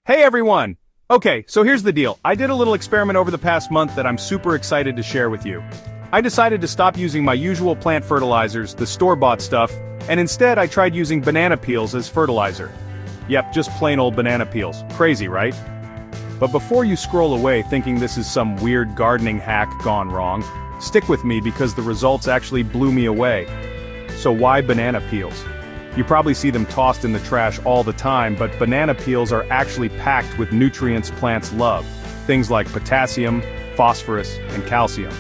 Hey everyone! Okay, so here's the deal. I did a little experiment over the past month that I'm super excited to share with you. I decided to stop using my usual plant fertilizers, the store-bought stuff, and instead I tried using banana peels as fertilizer. Yep, just plain old banana peels. Crazy, right? But before you scroll away thinking this is some weird gardening hack gone wrong, stick with me because the results actually blew me away. So why banana peels? You probably see them tossed in the trash all the time, but banana peels are actually packed with nutrients plants love. Things like potassium, phosphorus, and calcium.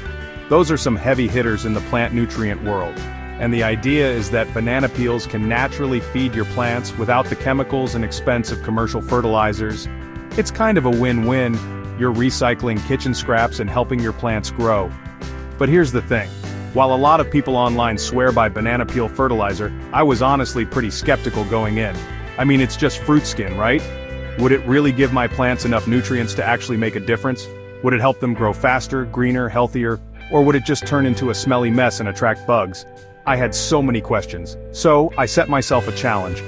Those are some heavy hitters in the plant nutrient world. And the idea is that banana peels can naturally feed your plants without the chemicals and expense of commercial fertilizers. It's kind of a win-win. You're recycling kitchen scraps and helping your plants grow. But here's the thing. While a lot of people online swear by banana peel fertilizer, I was honestly pretty skeptical going in. I mean, it's just fruit skin, right? Would it really give my plants enough nutrients to actually make a difference? Would it help them grow faster, greener, healthier? Or would it just turn into a smelly mess and attract bugs? I had so many questions. So, I set myself a challenge.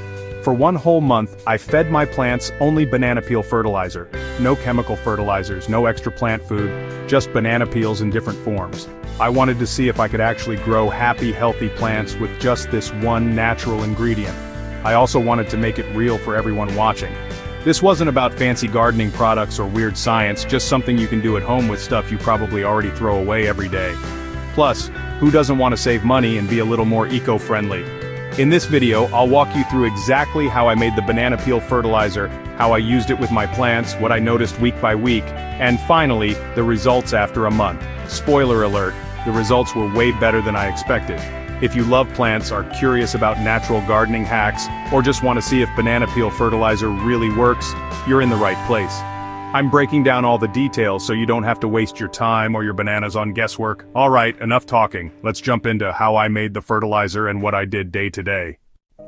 For one whole month, I fed my plants only banana peel fertilizer. No chemical fertilizers, no extra plant food, just banana peels in different forms. I wanted to see if I could actually grow happy, healthy plants with just this one natural ingredient. I also wanted to make it real for everyone watching. This wasn't about fancy gardening products or weird science, just something you can do at home with stuff you probably already throw away every day. Plus, who doesn't want to save money and be a little more eco-friendly? In this video, I'll walk you through exactly how I made the banana peel fertilizer, how I used it with my plants, what I noticed week by week, and finally, the results after a month. Spoiler alert, the results were way better than I expected. If you love plants, are curious about natural gardening hacks, or just want to see if banana peel fertilizer really works, you're in the right place. I'm breaking down all the details so you don't have to waste your time or your bananas on guesswork. Alright, enough talking. Let's jump into how I made the fertilizer and what I did day to day.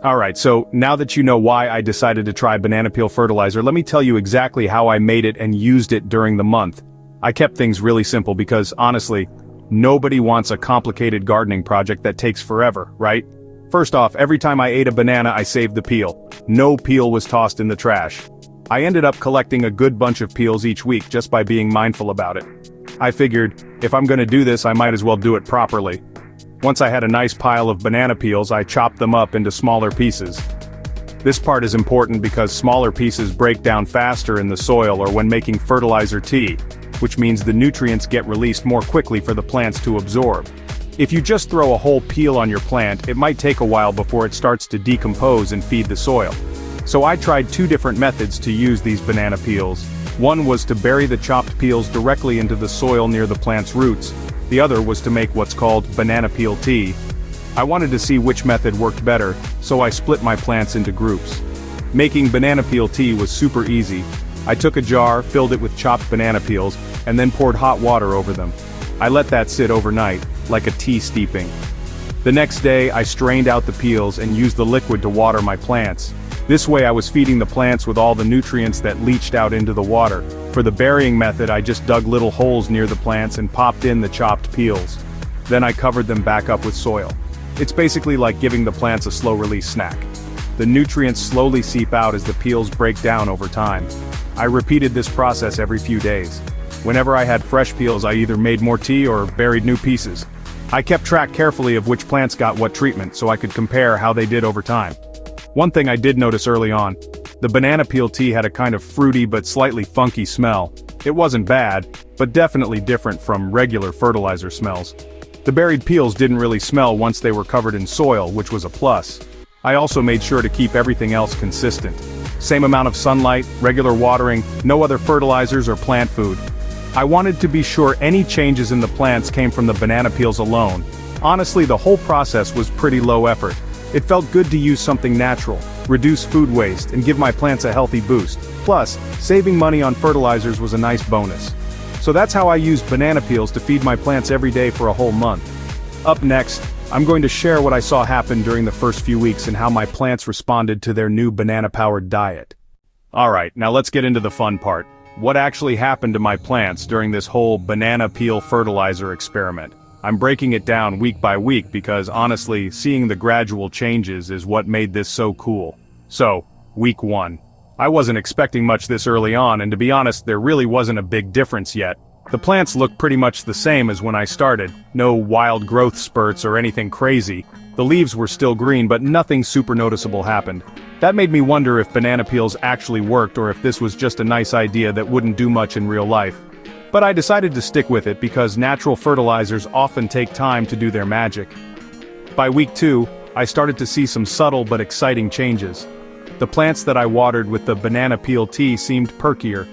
Alright, so now that you know why I decided to try banana peel fertilizer, let me tell you exactly how I made it and used it during the month. I kept things really simple because, honestly, nobody wants a complicated gardening project that takes forever, right? First off, every time I ate a banana I saved the peel. No peel was tossed in the trash. I ended up collecting a good bunch of peels each week just by being mindful about it. I figured, if I'm gonna do this I might as well do it properly. Once I had a nice pile of banana peels I chopped them up into smaller pieces. This part is important because smaller pieces break down faster in the soil or when making fertilizer tea, which means the nutrients get released more quickly for the plants to absorb. If you just throw a whole peel on your plant, it might take a while before it starts to decompose and feed the soil. So I tried two different methods to use these banana peels. One was to bury the chopped peels directly into the soil near the plant's roots. The other was to make what's called banana peel tea. I wanted to see which method worked better, so I split my plants into groups. Making banana peel tea was super easy. I took a jar, filled it with chopped banana peels, and then poured hot water over them. I let that sit overnight, like a tea steeping. The next day I strained out the peels and used the liquid to water my plants. This way I was feeding the plants with all the nutrients that leached out into the water. For the burying method I just dug little holes near the plants and popped in the chopped peels. Then I covered them back up with soil. It's basically like giving the plants a slow-release snack. The nutrients slowly seep out as the peels break down over time. I repeated this process every few days. Whenever I had fresh peels I either made more tea or buried new pieces. I kept track carefully of which plants got what treatment so I could compare how they did over time. One thing I did notice early on, the banana peel tea had a kind of fruity but slightly funky smell. It wasn't bad, but definitely different from regular fertilizer smells. The buried peels didn't really smell once they were covered in soil, which was a plus. I also made sure to keep everything else consistent. Same amount of sunlight, regular watering, no other fertilizers or plant food. I wanted to be sure any changes in the plants came from the banana peels alone. Honestly, the whole process was pretty low effort. It felt good to use something natural, reduce food waste, and give my plants a healthy boost. Plus, saving money on fertilizers was a nice bonus. So that's how I used banana peels to feed my plants every day for a whole month. Up next, I'm going to share what I saw happen during the first few weeks and how my plants responded to their new banana-powered diet. Alright, now let's get into the fun part. What actually happened to my plants during this whole banana peel fertilizer experiment? I'm breaking it down week by week because honestly, seeing the gradual changes is what made this so cool. So, week 1. I wasn't expecting much this early on, and to be honest, there really wasn't a big difference yet. The plants looked pretty much the same as when I started, no wild growth spurts or anything crazy. The leaves were still green, but nothing super noticeable happened. That made me wonder if banana peels actually worked or if this was just a nice idea that wouldn't do much in real life. But I decided to stick with it because natural fertilizers often take time to do their magic. By week 2, I started to see some subtle but exciting changes. The plants that I watered with the banana peel tea seemed perkier.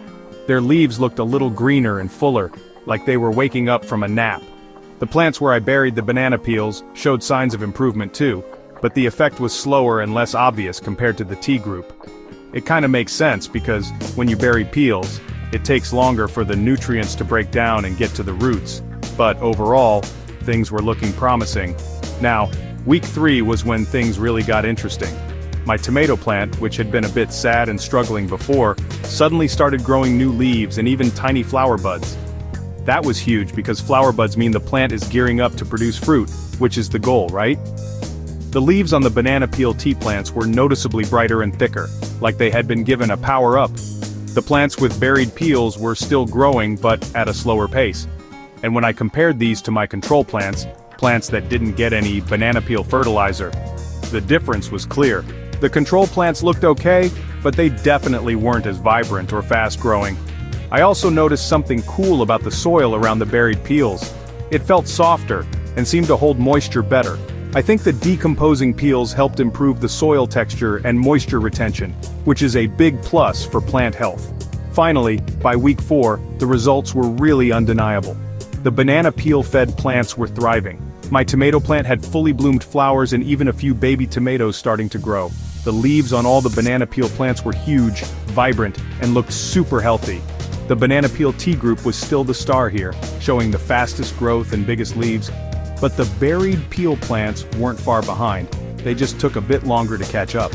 Their leaves looked a little greener and fuller, like they were waking up from a nap. The plants where I buried the banana peels showed signs of improvement too, but the effect was slower and less obvious compared to the tea group. It kinda makes sense because when you bury peels, it takes longer for the nutrients to break down and get to the roots, but overall, things were looking promising. Now, week 3 was when things really got interesting. My tomato plant, which had been a bit sad and struggling before, suddenly started growing new leaves and even tiny flower buds. That was huge because flower buds mean the plant is gearing up to produce fruit, which is the goal, right? The leaves on the banana peel tea plants were noticeably brighter and thicker, like they had been given a power-up. The plants with buried peels were still growing but at a slower pace. And when I compared these to my control plants, plants that didn't get any banana peel fertilizer, the difference was clear. The control plants looked okay, but they definitely weren't as vibrant or fast-growing. I also noticed something cool about the soil around the buried peels. It felt softer and seemed to hold moisture better. I think the decomposing peels helped improve the soil texture and moisture retention, which is a big plus for plant health. Finally, by week 4, the results were really undeniable. The banana peel-fed plants were thriving. My tomato plant had fully bloomed flowers and even a few baby tomatoes starting to grow. The leaves on all the banana peel plants were huge, vibrant, and looked super healthy. The banana peel tea group was still the star here, showing the fastest growth and biggest leaves. But the buried peel plants weren't far behind. They just took a bit longer to catch up.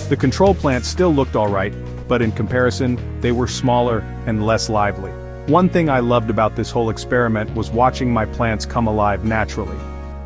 The control plants still looked alright, but in comparison, they were smaller and less lively. One thing I loved about this whole experiment was watching my plants come alive naturally.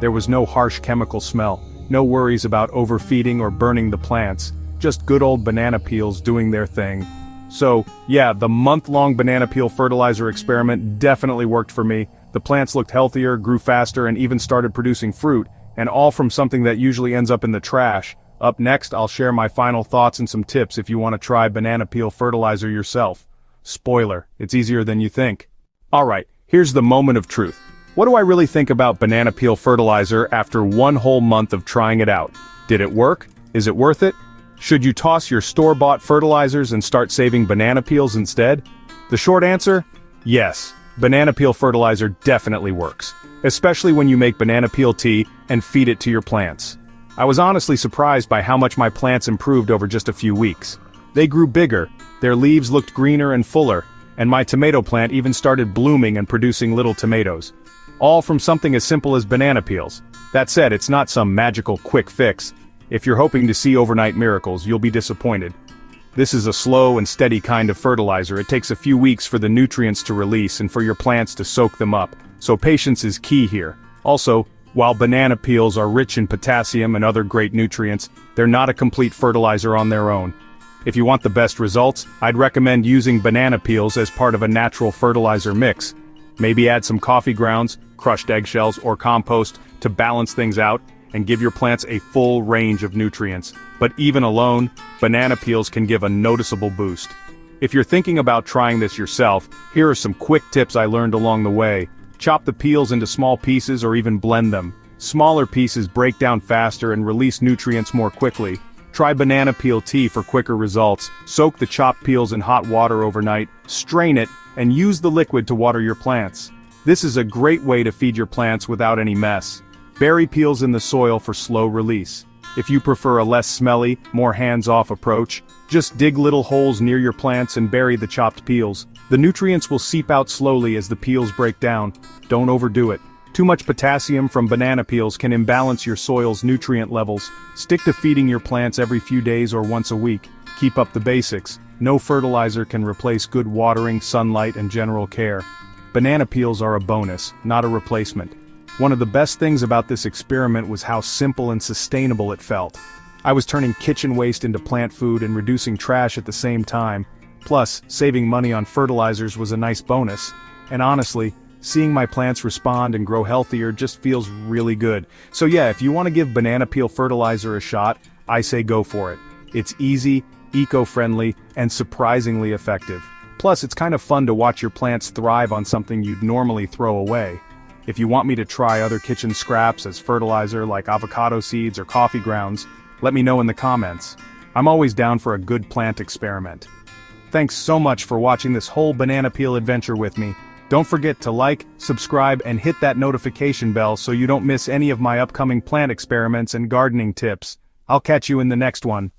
There was no harsh chemical smell, no worries about overfeeding or burning the plants, just good old banana peels doing their thing. So, yeah, the month-long banana peel fertilizer experiment definitely worked for me. The plants looked healthier, grew faster, and even started producing fruit, and all from something that usually ends up in the trash. Up next, I'll share my final thoughts and some tips if you want to try banana peel fertilizer yourself. Spoiler, it's easier than you think. Alright, here's the moment of truth. What do I really think about banana peel fertilizer after one whole month of trying it out? Did it work? Is it worth it? Should you toss your store-bought fertilizers and start saving banana peels instead? The short answer? Yes. Banana peel fertilizer definitely works, especially when you make banana peel tea and feed it to your plants. I was honestly surprised by how much my plants improved over just a few weeks. They grew bigger, their leaves looked greener and fuller, and my tomato plant even started blooming and producing little tomatoes. All from something as simple as banana peels. That said, it's not some magical quick fix. If you're hoping to see overnight miracles, you'll be disappointed. This is a slow and steady kind of fertilizer. It takes a few weeks for the nutrients to release and for your plants to soak them up, so patience is key here. Also, while banana peels are rich in potassium and other great nutrients, they're not a complete fertilizer on their own. If you want the best results, I'd recommend using banana peels as part of a natural fertilizer mix. Maybe add some coffee grounds, crushed eggshells, or compost to balance things out and give your plants a full range of nutrients. But even alone, banana peels can give a noticeable boost. If you're thinking about trying this yourself, here are some quick tips I learned along the way. Chop the peels into small pieces or even blend them. Smaller pieces break down faster and release nutrients more quickly. Try banana peel tea for quicker results. Soak the chopped peels in hot water overnight, strain it, and use the liquid to water your plants. This is a great way to feed your plants without any mess. Bury peels in the soil for slow release. If you prefer a less smelly, more hands-off approach, just dig little holes near your plants and bury the chopped peels. The nutrients will seep out slowly as the peels break down. Don't overdo it. Too much potassium from banana peels can imbalance your soil's nutrient levels. Stick to feeding your plants every few days or once a week. Keep up the basics. No fertilizer can replace good watering, sunlight, and general care. Banana peels are a bonus, not a replacement. One of the best things about this experiment was how simple and sustainable it felt. I was turning kitchen waste into plant food and reducing trash at the same time. Plus, saving money on fertilizers was a nice bonus. And honestly, seeing my plants respond and grow healthier just feels really good. So yeah, if you want to give banana peel fertilizer a shot, I say go for it. It's easy, eco-friendly, and surprisingly effective. Plus, it's kind of fun to watch your plants thrive on something you'd normally throw away. If you want me to try other kitchen scraps as fertilizer like avocado seeds or coffee grounds, let me know in the comments. I'm always down for a good plant experiment. Thanks so much for watching this whole banana peel adventure with me. Don't forget to like, subscribe, and hit that notification bell so you don't miss any of my upcoming plant experiments and gardening tips. I'll catch you in the next one.